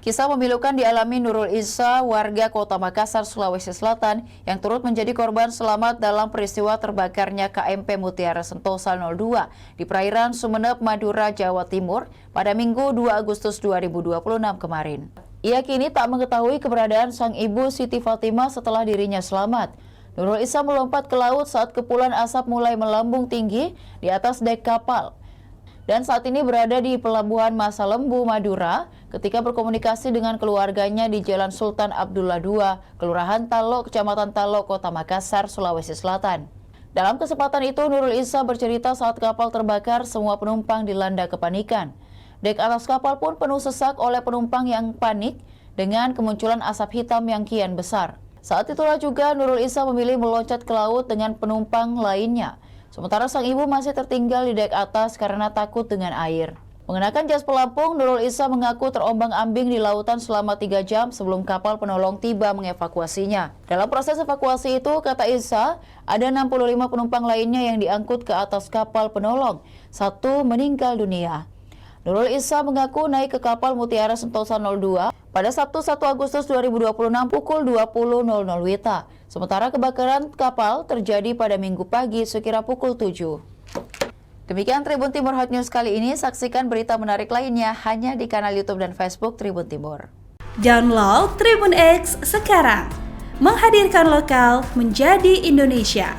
Kisah memilukan dialami Nurul Isa, warga Kota Makassar, Sulawesi Selatan, yang turut menjadi korban selamat dalam peristiwa terbakarnya KMP Mutiara Sentosa 02 di perairan Sumeneb, Madura, Jawa Timur pada Minggu 2 Agustus 2026 kemarin. Ia kini tak mengetahui keberadaan sang ibu Siti Fatimah setelah dirinya selamat. Nurul Isa melompat ke laut saat kepulan asap mulai melambung tinggi di atas dek kapal. Dan saat ini berada di Pelabuhan Masalembu, Madura, ketika berkomunikasi dengan keluarganya di Jalan Sultan Abdullah II, Kelurahan Talo, Kecamatan Talo, Kota Makassar, Sulawesi Selatan. Dalam kesempatan itu, Nurul Isa bercerita saat kapal terbakar, semua penumpang dilanda kepanikan. Dek atas kapal pun penuh sesak oleh penumpang yang panik dengan kemunculan asap hitam yang kian besar. Saat itulah juga Nurul Isa memilih meloncat ke laut dengan penumpang lainnya. Sementara sang ibu masih tertinggal di dek atas karena takut dengan air. Mengenakan jas pelampung, Nurul Isa mengaku terombang-ambing di lautan selama 3 jam sebelum kapal penolong tiba mengevakuasinya. Dalam proses evakuasi itu, kata Isa, ada 65 penumpang lainnya yang diangkut ke atas kapal penolong. 1 meninggal dunia. Nurul Isa mengaku naik ke kapal Mutiara Sentosa 02 pada Sabtu 1 Agustus 2026 pukul 20.00 WITA. Sementara kebakaran kapal terjadi pada Minggu pagi sekira pukul 7. Demikian Tribun Timur Hot News kali ini. Saksikan berita menarik lainnya hanya di kanal YouTube dan Facebook Tribun Timur. Download Tribun X sekarang. Menghadirkan lokal menjadi Indonesia.